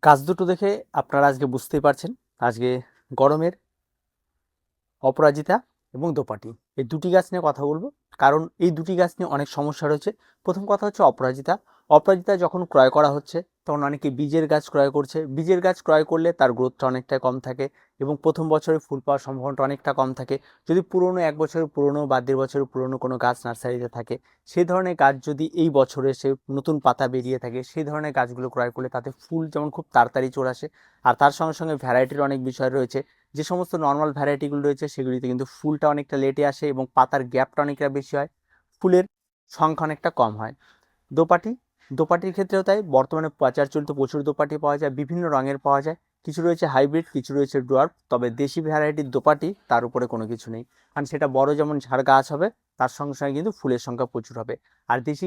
গাছ দুটো দেখে আপনারা আজকে বুঝতেই পারছেন আজকে গরমের অপরাজিতা এবং দোপাটি এই দুটি গাছ নিয়ে কথা বলবো। কারণ এই দুটি গাছ নিয়ে অনেক সমস্যা রয়েছে। প্রথম কথা হচ্ছে অপরাজিতা। অপরাজিতা যখন ক্রয় করা হচ্ছে তখন অনেকে বীজের গাছ ক্রয় করছে। বীজের গাছ ক্রয় করলে তার গ্রোথটা অনেকটা কম থাকে এবং প্রথম বছরে ফুল পাওয়ার সম্ভাবনাটা অনেকটা কম থাকে। যদি পুরনো 1 বছরের পুরনো বা 1.5 বছরের পুরনো কোনো গাছ নার্সারিতে থাকে, সেই ধরনের গাছ যদি এই বছরে সে নতুন পাতা বেরিয়ে থাকে, সেই ধরনের গাছগুলো ক্রয় করলে তাতে ফুল যেমন খুব তাড়াতাড়ি চলে আসে, আর তার সঙ্গে সঙ্গে ভ্যারাইটির অনেক বিষয় রয়েছে। যে সমস্ত নর্মাল ভ্যারাইটিগুলো রয়েছে সেগুলিতে কিন্তু ফুলটা অনেকটা লেটে আসে এবং পাতার গ্যাপটা অনেকটা বেশি হয়, ফুলের সংখ্যা অনেকটা কম হয়। দোপাটি দোপাটির ক্ষেত্রেও তাই। বর্তমানে বাজার চলতে প্রচুর দোপাটি পাওয়া যায়, বিভিন্ন রঙের পাওয়া যায়। কিছু রয়েছে হাইব্রিড, কিছু রয়েছে ডোয়ার্ফ, তবে দেশি ভ্যারাইটির দোপাটি তার উপরে কোনো কিছু নেই। কারণ সেটা বড় যেমন ঝাড় গাছ হবে, তার সঙ্গে সঙ্গে কিন্তু ফুলের সংখ্যা প্রচুর হবে। আর দেশি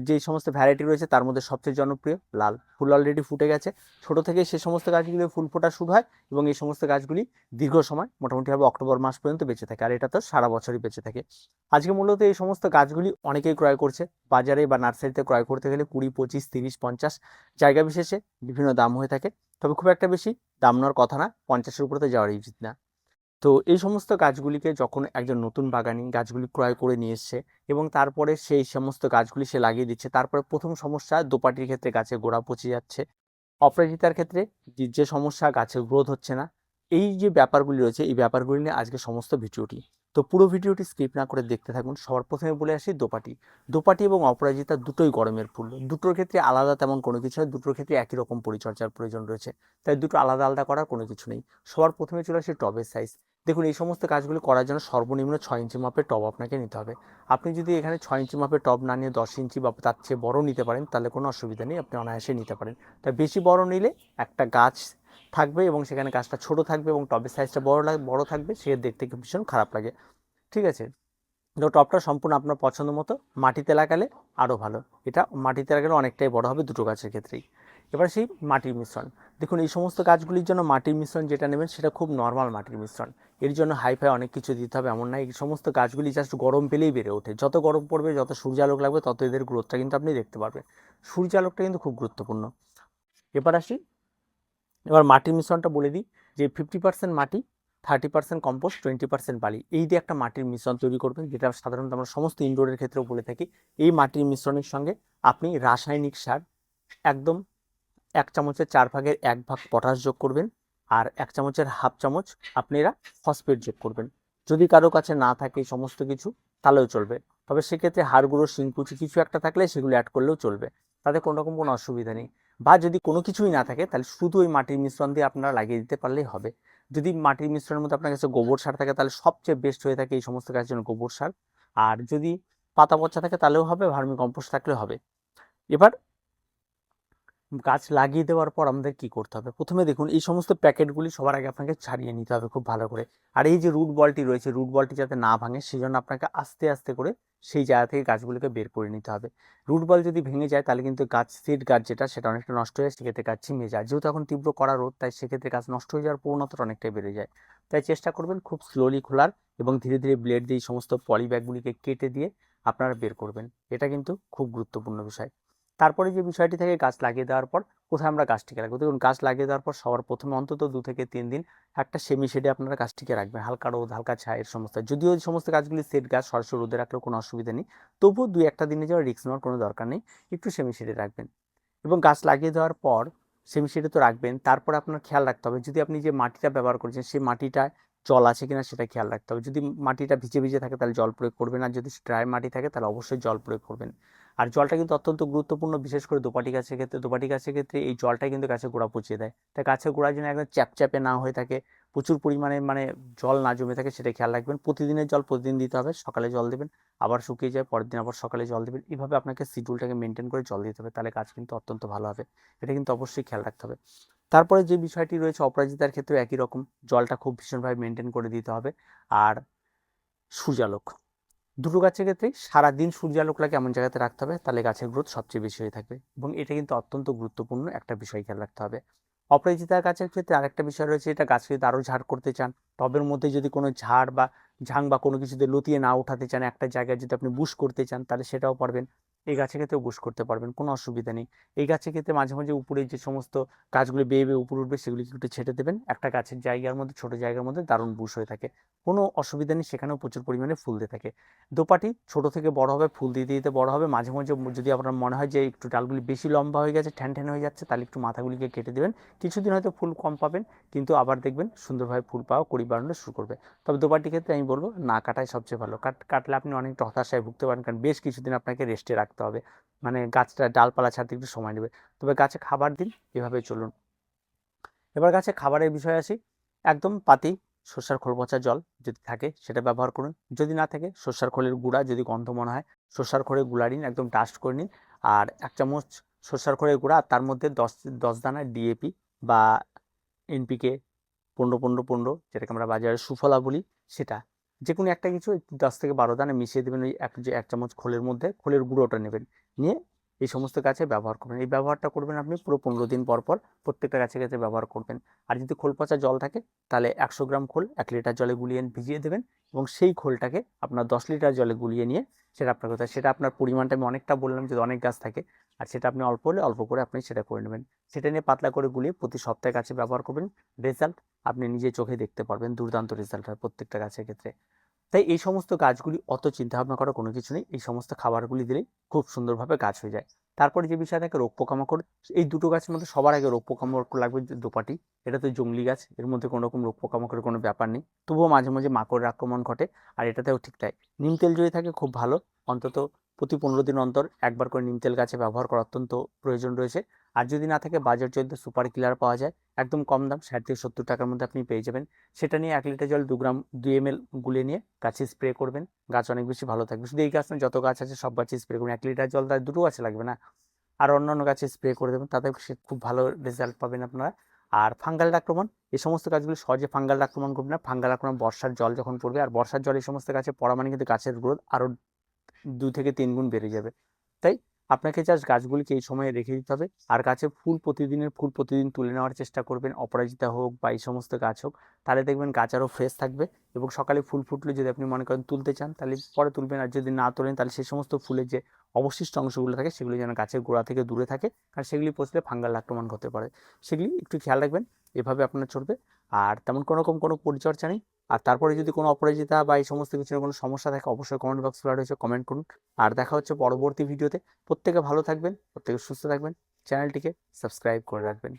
যে সমস্ত ভ্যারাইটি রয়েছে তার মধ্যে সবচেয়ে জনপ্রিয় লাল। ফুল অলরেডি ফুটে গেছে, ছোট থেকে সে সমস্ত গাছগুলো ফুল ফোটা শুরু হয় এবং এই সমস্ত গাছগুলি দীর্ঘ সময় মোটামুটিভাবে অক্টোবর মাস পর্যন্ত বেঁচে থাকে, আর এটা তো সারা বছরই বেঁচে থাকে। আজকে মূলত এই সমস্ত গাছগুলি অনেকেই ক্রয় করছে। বাজারে বা নার্সারিতে ক্রয় করতে গেলে 20, 25, 30, 50 জায়গা বিশেষে বিভিন্ন দাম হয়ে থাকে। তবে খুব একটা বেশি দাম নেওয়ার কথা না, 50-এর উপরে তো যাওয়ারই উচিত না। তো এই সমস্ত গাছগুলিকে যখন একজন নতুন বাগানি গাছগুলি ক্রয় করে নিয়ে এসছে এবং তারপরে সেই সমস্ত গাছগুলি সে লাগিয়ে দিচ্ছে, তারপরে প্রথম সমস্যা দোপাটির ক্ষেত্রে গাছের গোড়া পচে যাচ্ছে। অপরাজিতার ক্ষেত্রে যে সমস্যা, গাছের গ্রোথ হচ্ছে না। এই যে ব্যাপারগুলি রয়েছে এই ব্যাপারগুলি নিয়ে আজকে সমস্ত ভিডিওটি। তো পুরো ভিডিওটি স্কিপ না করে দেখতে থাকুন। সবার প্রথমে বলে আসি দোপাটি। দোপাটি এবং অপরাজিতা দুটোই গরমের ফুল। দুটোর ক্ষেত্রে আলাদা তেমন কোনো কিছু হয়, দুটোর ক্ষেত্রে একই রকম পরিচর্যার প্রয়োজন রয়েছে, তাই দুটো আলাদা আলাদা করার কোনো কিছু নেই। সবার প্রথমে চলে আসি টবের সাইজ। দেখুন, এই সমস্ত কাজগুলি করার জন্য সর্বনিম্ন 6 ইঞ্চি মাপের টব আপনাকে নিতে হবে। আপনি যদি এখানে 6 ইঞ্চি মাপের টব না নিয়ে 10 ইঞ্চি বা তার চেয়ে বড় নিতে পারেন তাহলে কোনো অসুবিধা নেই, আপনি অনায়াসে নিতে পারেন। তাই বেশি বড় নিলে একটা গাছ থাকবে এবং সেখানে গাছটা ছোট থাকবে এবং টবের সাইজটা বড় থাকবে, সে দেখতে ভীষণ খারাপ লাগে। ঠিক আছে, তো টবটা সম্পূর্ণ আপনার পছন্দ মতো মাটিতে লাগালে আরও ভালো। এটা মাটিতে লাগালে অনেকটাই বড় হবে দুটো গাছের ক্ষেত্রেই। এবার সেই মাটির মিশ্রণ। দেখুন, এই সমস্ত গাছগুলির জন্য মাটির মিশ্রণ যেটা নেবেন সেটা খুব নর্মাল মাটির মিশ্রণ। এর জন্য হাইফাই অনেক কিছু দিতে হবে এমন না। এই সমস্ত গাছগুলি জাস্ট গরম পেলেই বেড়ে ওঠে। যত গরম পড়বে, যত সূর্যালোক লাগবে, তত এদের গ্রোথটা কিন্তু আপনি দেখতে পারবেন। সূর্যালোকটা কিন্তু খুব গুরুত্বপূর্ণ। এবার আসি, এবার মাটির মিশ্রণটা বলে দিই যে 50% মাটি, 30% কম্পোস্ট, 20% বালি, এই দিয়ে একটা মাটির মিশ্রণ তৈরি করবেন, যেটা সাধারণত আমরা সমস্ত ইনডোরের ক্ষেত্রেও বলে থাকি। এই মাটির মিশ্রণের সঙ্গে আপনি রাসায়নিক সার একদম 1 চামচের 4 ভাগের 1 ভাগ পটাশ যোগ করবেন, আর 1 চামচের হাফ চামচ আপনারা ফসফেট যোগ করবেন। যদি কারো কাছে না থাকে এই সমস্ত কিছু তাহলেও চলবে, তবে সেক্ষেত্রে হাড় গুঁড়ো, শিংকুচি কিছু একটা থাকলে সেগুলো অ্যাড করলেও চলবে, তাতে কোনো রকম কোনো অসুবিধা নেই। বা যদি কোনো কিছুই না থাকে তাহলে শুধু ওই মাটির মিশ্রণ দিয়ে আপনারা লাগিয়ে দিতে পারলেই হবে। যদি মাটির মিশ্রণের মধ্যে আপনার কাছে গোবর সার থাকে তাহলে সবচেয়ে বেস্ট হয়ে থাকে এই সমস্ত গাছের জন্য গোবর সার। আর যদি পাতা পচা থাকে তাহলেও হবে, ভার্মি কম্পোস্ট থাকলেও হবে। এবার গাছ লাগিয়ে দেওয়ার পর আমাদের কি করতে হবে? প্রথমে দেখুন, এই সমস্ত প্যাকেটগুলি সবার আগে আপনাকে ছাড়িয়ে নিতে হবে খুব ভালো করে। আর এই যে রুট বলটি রয়েছে, রুট বলটি যাতে না ভাঙে সেই জন্য আপনাকে আস্তে আস্তে করে সেই জায়গা থেকে গাছগুলোকে বের করে নিতে হবে। রুট বল যদি ভেঙে যায় তাহলে কিন্তু গাছ, সিড গাছ যেটা, সেটা অনেকটা নষ্ট হয়ে যায়, সেক্ষেত্রে গাছ ঝিমিয়ে যায়। যেহেতু এখন তীব্র কড়া রোদ, তাই সেক্ষেত্রে গাছ নষ্ট হয়ে যাওয়ার প্রবণতাটা অনেকটাই বেড়ে যায়। তাই চেষ্টা করবেন খুব স্লোলি খোলার এবং ধীরে ধীরে ব্লেড দিয়ে এই সমস্ত পলি ব্যাগগুলিকে কেটে দিয়ে আপনারা বের করবেন। এটা কিন্তু খুব গুরুত্বপূর্ণ বিষয়। তারপরে যে বিষয়টি থেকে, গাছ লাগিয়ে দেওয়ার পর কোথায় আমরা গাছটিকে রাখবো? দেখুন, গাছ লাগিয়ে দেওয়ার পর সবার প্রথমে অন্তত 2 থেকে 3 দিন একটা সেমি শেডে আপনারা গাছটিকে রাখবেন, হালকা রোদ, হালকা ছায়ের সমস্ত। যদিও এই সমস্ত গাছগুলি সেট গাছ, সরাসরি রোদে রাখলেও কোনো অসুবিধা নেই, তবুও 2-1 দিনে যাওয়ার রিস্ক নেওয়ার কোনো দরকার নেই, একটু সেমি শেডে রাখবেন। এবং গাছ লাগিয়ে দেওয়ার পর সেমি শেডে তো রাখবেন, তারপরে আপনার খেয়াল রাখতে হবে যদি আপনি যে মাটিটা ব্যবহার করছেন সেই মাটিটা জল আছে কিনা সেটা খেয়াল রাখতে হবে। যদি মাটিটা ভিজে ভিজে থাকে তাহলে জল প্রয়োগ করবেন, আর যদি ড্রাই মাটি থাকে তাহলে অবশ্যই জল প্রয়োগ করবেন। আর জলটা কিন্তু অত্যন্ত গুরুত্বপূর্ণ, বিশেষ করে দোপাটি গাছের ক্ষেত্রে। দোপাটি গাছের ক্ষেত্রে এই জলটাই কিন্তু গাছের গোড়া পচিয়ে দেয়, তাই গাছের গোড়া যেন একদম চ্যাপচ্যাপে না হয়ে থাকে, প্রচুর পরিমাণে জল না জমে থাকে, সেটা খেয়াল রাখবেন। প্রতিদিনের জল প্রতিদিন দিতে হবে, সকালে জল দেবেন, আবার শুকিয়ে যায়, পরের দিন আবার সকালে জল দেবেন। এইভাবে আপনাকে শিডিউলটাকে মেনটেন করে জল দিতে হবে, তাহলে গাছ কিন্তু অত্যন্ত ভালো হবে। এটা কিন্তু অবশ্যই খেয়াল রাখতে হবে। তারপরে যে বিষয়টি রয়েছে, অপরাজিতার ক্ষেত্রে একই রকম, জলটা খুব ভীষণভাবে মেনটেন করে দিতে হবে। আর সূর্যালোক, দুটো গাছের ক্ষেত্রেই সারাদিন সূর্যালোক লাগে এমন জায়গাতে রাখতে হবে, তাহলে গাছের গ্রোথ সবচেয়ে বেশি হয়ে থাকবে এবং এটা কিন্তু অত্যন্ত গুরুত্বপূর্ণ একটা বিষয় খেয়াল রাখতে হবে। অপরাজিতা গাছের ক্ষেত্রে আরেকটা বিষয় রয়েছে, এটা গাছকে যদি আরও ঝাড় করতে চান, টবের মধ্যে যদি কোনো ঝাড় বা ঝাং বা কোনো কিছুতে লতিয়ে না উঠাতে চান, একটা জায়গায় যদি আপনি বুশ করতে চান তাহলে সেটাও পারবেন। এই গাছের ক্ষেত্রে বুশ করতে পারবেন, কোনো অসুবিধা নেই। এই গাছের ক্ষেত্রে মাঝে মাঝে উপরে যে সমস্ত গাছগুলি বেয়ে বেয়ে উপরে উঠবে সেগুলি একটু ছেটে দেবেন, একটা গাছের জায়গার মধ্যে, ছোট জায়গার মধ্যে দারুণ বুশ হয়ে থাকে, কোনো অসুবিধা নেই, সেখানেও প্রচুর পরিমাণে ফুল দিয়ে থাকে। দোপাটি ছোট থেকে বড় হবে, ফুল দিতে দিতে বড় হবে, মাঝে মাঝে যদি আপনার মনে হয় যে একটু ডালগুলি বেশি লম্বা হয়ে গেছে, ঠ্যান ঠ্যান হয়ে যাচ্ছে, তাহলে একটু মাথাগুলিকে কেটে দেবেন। কিছুদিন হয়তো ফুল কম পাবেন, কিন্তু আবার দেখবেন সুন্দরভাবে ফুল পাওয়া কুড়ি বাড়ানো শুরু করবে। তবে দোপাটির ক্ষেত্রে আমি বলবো না কাটাই সবচেয়ে ভালো, কাটলে আপনি অনেকটা হতাশায় ভুগতে পারেন, কারণ বেশ কিছুদিন আপনাকে রেস্টে রাখতে হবে, মানে গাছটা ডালপালা ছাড়তে একটু সময় নেবে। তবে গাছে খাবার দিন, এভাবে চলুন। এবার গাছে খাবারের বিষয়ে আসি। একদম পাতি সর্ষার খোল পচা জল যদি থাকে সেটা ব্যবহার করুন, যদি না থাকে সর্ষার খোলের গুঁড়া, যদি গন্ধ মনে হয় সর্ষার খোলের গুঁড়া নিন, একদম ডাস্ট করে নিন। আর 1 চামচ সর্ষার খোলের গুঁড়া, আর তার মধ্যে 10 দানা ডিএপি বা এনপিকে 15-15-15, যেটাকে আমরা বাজারে সুফলা বলি, সেটা যে কোনো একটা কিছু 10 থেকে 12 দানা মিশিয়ে দেবেন ওই 1 চামচ খোলের মধ্যে, খোলের গুঁড়োটা নেবেন, নিয়ে এই সমস্ত গাছে ব্যবহার করবেন। এই ব্যবহারটা করবেন আপনি পুরো 15 দিন পর পর প্রত্যেকটা গাছে গাছে ব্যবহার করবেন। আর যদি খোল পচা জল থাকে তাহলে 100 গ্রাম খোল 1 লিটার জলে গুলিয়ে ভিজিয়ে দেবেন, এবং সেই খোলটাকে আপনার 10 লিটার জলে গুলিয়ে নিয়ে, সেটা আপনার কথা, সেটা আপনার পরিমাণটা আমি অনেকটা বললাম, যদি অনেক গাছ থাকে, আর সেটা আপনি অল্প হলে অল্প করে আপনি সেটা করে নেবেন। সেটা নিয়ে পাতলা করে গুলিয়ে প্রতি সপ্তাহে গাছে ব্যবহার করবেন। রেজাল্ট আপনি নিজে চোখে দেখতে পারবেন, দুর্দান্ত রেজাল্ট হয় প্রত্যেকটা গাছের ক্ষেত্রে। তাই এই সমস্ত গাছগুলি অত চিন্তা ভাবনা করার কোনো কিছু নেই, এই সমস্ত খাবারগুলি দিলেই খুব সুন্দরভাবে গাছ হয়ে যায়। তারপরে যে বিষয় থাকে রোগ পোকামাকড়, এই দুটো গাছের মধ্যে সবার আগে রোগ পোকামাকড় লাগবে দোপাটি। এটা তো জংলি গাছ, এর মধ্যে কোনো রকম রোগ পোকামাকড়ের কোনো ব্যাপার নেই, তবুও মাঝে মাঝে মাকড়ের আক্রমণ ঘটে, আর এটাতেও ঠিক তাই। নিম তেল যদি থাকে খুব ভালো, অন্তত প্রতি 15 দিন অন্তর একবার করে নিম তেল গাছে ব্যবহার করা অত্যন্ত প্রয়োজন রয়েছে। আর যদি না থাকে বাজার চলতে সুপার কিলার পাওয়া যায়, একদম কম দাম, 60 থেকে 70 টাকার মধ্যে আপনি পেয়ে যাবেন। সেটা নিয়ে 1 লিটার জল 2 ml গুলে নিয়ে গাছে স্প্রে করবেন, গাছ অনেক বেশি ভালো থাকবে। শুধু এই গাছ না, যত গাছ আছে সব গাছে স্প্রে করবেন, 1 লিটার জল তার দুটো গাছে লাগবে না, আর অন্যান্য গাছে স্প্রে করে দেবেন, তাতে সে খুব ভালো রেজাল্ট পাবেন আপনারা। আর ফাঙ্গাল আক্রমণ, এই সমস্ত গাছগুলি সহজে ফাঙ্গাল আক্রমণ করবে না। ফাঙ্গাল আক্রমণ বর্ষার জল যখন পড়বে, আর বর্ষার জল এই সমস্ত গাছে পড়া মানে কিন্তু গাছের গ্রোথ আরও 2 থেকে 3 গুণ বেড়ে যাবে। তাই আপনাকে জাস্ট গাছগুলিকে এই সময়ে রেখে দিতে হবে। আর গাছে ফুল প্রতিদিন তুলে নেওয়ার চেষ্টা করবেন, অপরাজিতা হোক বা এই সমস্ত গাছ হোক, তাহলে দেখবেন গাছ আরও ফ্রেশ থাকবে। এবং সকালে ফুল ফুটলে যদি আপনি মনে করেন তুলতে চান তাহলে পরে তুলবেন, আর যদি না তোলেন তাহলে সেই সমস্ত ফুলের যে অবশিষ্ট অংশগুলো থাকে সেগুলি যেন গাছের গোড়া থেকে দূরে থাকে, কারণ সেগুলি পচলে ফাঙ্গাল আক্রমণ হতে পারে। সেগুলি একটু খেয়াল রাখবেন, এভাবে আপনার চলবে। আর তেমন কোনো রকম কোনো পরিচর্যা নেই। আর তারপরে যদি কোনো অপরাজিতা বা এই সমস্ত কিছুর কোনো সমস্যা থাকে, অবশ্যই কমেন্ট বক্স খোলা রয়েছে, কমেন্ট করুন। আর দেখা হচ্ছে পরবর্তী ভিডিওতে। প্রত্যেকে ভালো থাকবেন, প্রত্যেকে সুস্থ থাকবেন, চ্যানেলটিকে সাবস্ক্রাইব করে রাখবেন।